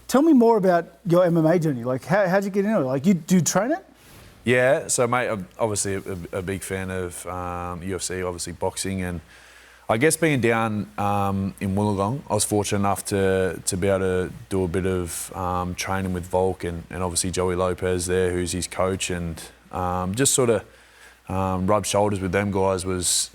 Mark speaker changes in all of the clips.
Speaker 1: Tell me more about your MMA journey. Like, how'd you get into it? Like, do you train it?
Speaker 2: Yeah, so mate, I'm obviously a big fan of UFC, obviously boxing, and I guess being down in Wollongong, I was fortunate enough to be able to do a bit of training with Volk and obviously Joey Lopez there, who's his coach, and just sort of rub shoulders with them guys was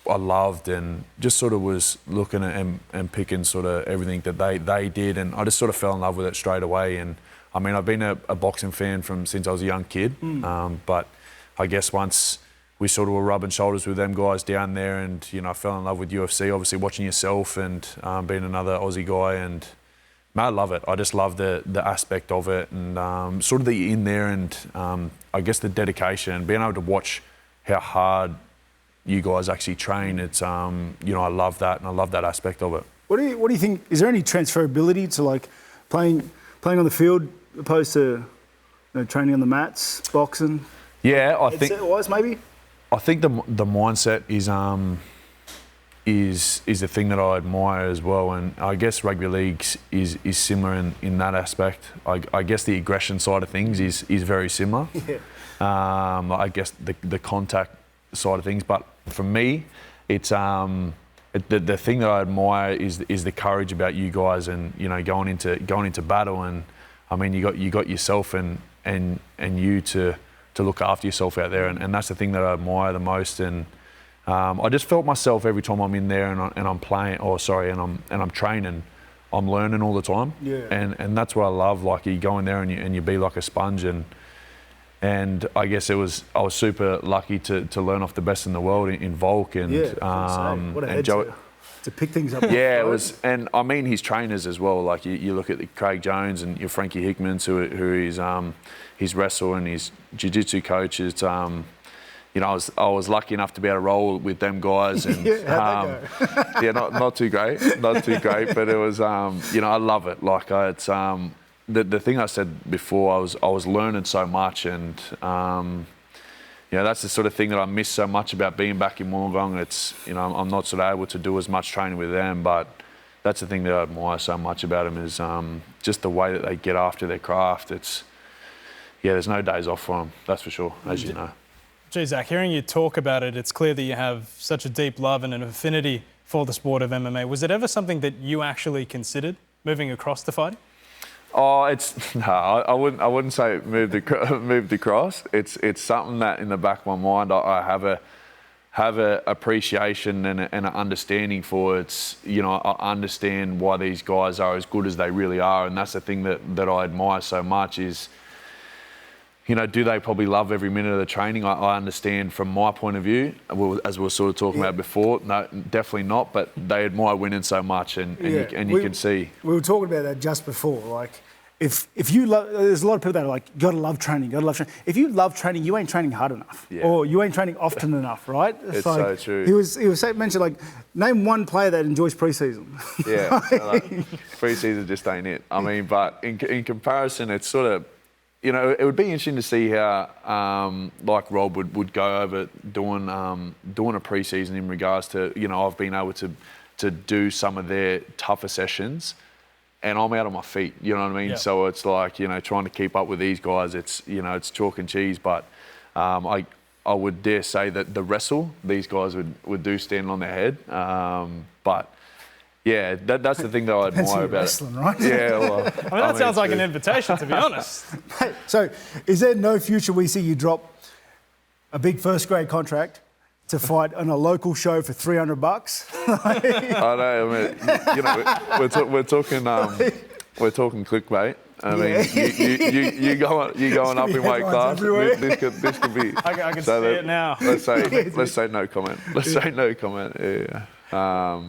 Speaker 2: I loved, and just sort of was looking at and picking sort of everything that they did, and I just sort of fell in love with it straight away. And I mean, I've been a boxing fan since I was a young kid, but I guess once we sort of were rubbing shoulders with them guys down there, and I fell in love with UFC, obviously watching yourself and being another Aussie guy, and man, I love it. I just love the aspect of it, and sort of the in there, and I guess the dedication and being able to watch how hard you guys actually train. It's I love that, and I love that aspect of it.
Speaker 1: What do you think? Is there any transferability to like playing on the field opposed to training on the mats, boxing?
Speaker 2: Yeah, I think
Speaker 1: headset-wise, maybe.
Speaker 2: I think the mindset is the thing that I admire as well, and I guess rugby leagues is similar in that aspect. I guess the aggression side of things is very similar.
Speaker 1: Yeah.
Speaker 2: I guess the contact side of things, but for me, it's the thing that I admire is the courage about you guys, and going into battle, and I mean you got yourself and you to look after yourself out there, and that's the thing that I admire the most. And I just felt myself every time I'm in there and I'm playing, and I'm training, I'm learning all the time.
Speaker 1: Yeah.
Speaker 2: And that's what I love. Like you go in there and you be like a sponge, and I guess I was super lucky to learn off the best in the world in Volk, and
Speaker 1: what a head to pick things up.
Speaker 2: Yeah, it was, and I mean his trainers as well. Like you look at Craig Jones and your Frankie Hickmans, who is his wrestler and his jiu-jitsu coach. It's I was lucky enough to be able to roll with them guys, and
Speaker 1: how'd that go?
Speaker 2: yeah, not too great, but it was I love it. Like it's the thing I said before, I was learning so much, and that's the sort of thing that I miss so much about being back in Wollongong. It's I'm not sort of able to do as much training with them, but that's the thing that I admire so much about them is just the way that they get after their craft. There's no days off for them, that's for sure, as you know.
Speaker 3: Gee, Zac, hearing you talk about it, it's clear that you have such a deep love and an affinity for the sport of MMA. Was it ever something that you actually considered moving across to fighting?
Speaker 2: Oh, I wouldn't say moved across. It's something that in the back of my mind I have a appreciation and an understanding for. I understand why these guys are as good as they really are, and that's the thing that I admire so much is, do they probably love every minute of the training? I understand from my point of view, as we were sort of talking about before, no, definitely not, but they admire winning so much, and you can see.
Speaker 1: We were talking about that just before, like, if you love, there's a lot of people that are like, you gotta love training. If you love training, you ain't training hard enough, or you ain't training often enough, right?
Speaker 2: It's
Speaker 1: like,
Speaker 2: so true.
Speaker 1: He was mentioned, like, name one player that enjoys pre-season.
Speaker 2: Yeah, pre-season just ain't it. I mean, but in comparison, it's sort of, it would be interesting to see how like Rob would go over doing a pre-season in regards to, I've been able to do some of their tougher sessions, and I'm out on my feet, you know what I mean? Yeah. So it's like, trying to keep up with these guys, it's chalk and cheese, but I would dare say that the wrestle, these guys would do stand on their head. But yeah, that's the thing that I admire about
Speaker 1: wrestling, right?
Speaker 2: Yeah, well,
Speaker 3: that sounds like an invitation, to be honest.
Speaker 1: So is there no future we see you drop a big first grade contract to fight on a local show for $300?
Speaker 2: I know. I mean, we're talking clickbait. I mean, you going up in weight class. This could be.
Speaker 3: I can see it now.
Speaker 2: Let's say no comment. Let's say no comment. Yeah.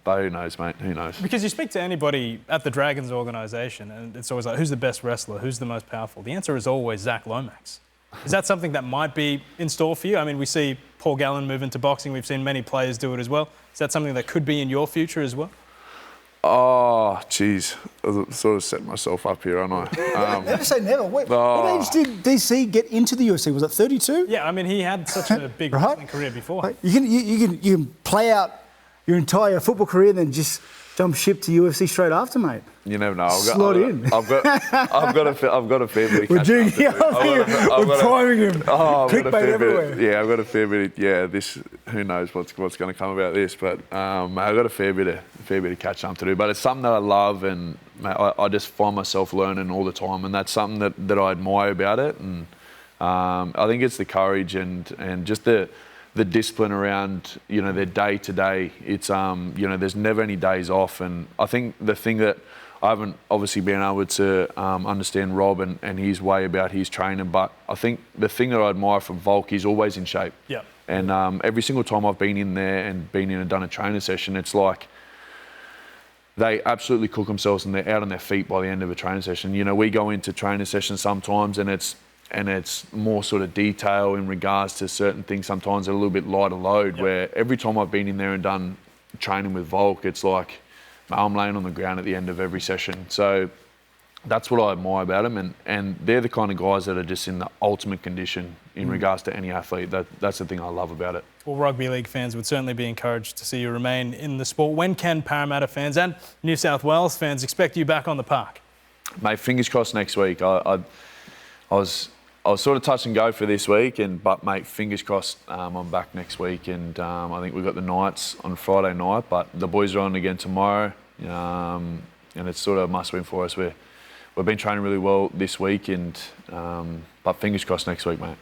Speaker 2: But who knows, mate? Who knows?
Speaker 3: Because you speak to anybody at the Dragons organisation, and it's always like, who's the best wrestler? Who's the most powerful? The answer is always Zac Lomax. Is that something that might be in store for you? I mean, we see Paul Gallen move into boxing. We've seen many players do it as well. Is that something that could be in your future as well?
Speaker 2: Oh, geez. I sort of set myself up here, aren't I?
Speaker 1: Never say never. What age did DC get into the UFC? Was it 32?
Speaker 3: Yeah, I mean, he had such a big wrestling career before.
Speaker 1: You can play out your entire football career and then just jump ship to UFC straight after, mate.
Speaker 2: You never know.
Speaker 1: Slot in.
Speaker 2: I've got a fair bit of
Speaker 1: We're
Speaker 2: catching up to do.
Speaker 1: We're priming him.
Speaker 2: Oh,
Speaker 1: Clickbait everywhere.
Speaker 2: Yeah, I've got a fair bit. Who knows what's going to come about this? But I've got a fair bit of catching up to do. But it's something that I love, and mate, I just find myself learning all the time, and that's something that I admire about it. And I think it's the courage and just the discipline around their day to day. It's there's never any days off, and I think the thing that I haven't obviously been able to understand Rob and his way about his training, but I think the thing that I admire from Volk, he's always in shape.
Speaker 3: Yeah.
Speaker 2: And every single time I've been in there and done a training session, it's like they absolutely cook themselves and they're out on their feet by the end of a training session. We go into training sessions sometimes and it's more sort of detail in regards to certain things, sometimes a little bit lighter load, where every time I've been in there and done training with Volk, it's like I'm laying on the ground at the end of every session. So that's what I admire about them, and they're the kind of guys that are just in the ultimate condition in regards to any athlete. That's the thing I love about it.
Speaker 3: Well, rugby league fans would certainly be encouraged to see you remain in the sport. When can Parramatta fans and New South Wales fans expect you back on the park?
Speaker 2: Mate, fingers crossed next week. I was sort of touch and go for this week, but mate, fingers crossed I'm back next week, and I think we've got the Knights on Friday night, but the boys are on again tomorrow, and it's sort of a must-win for us. We've been training really well this week, but fingers crossed next week, mate.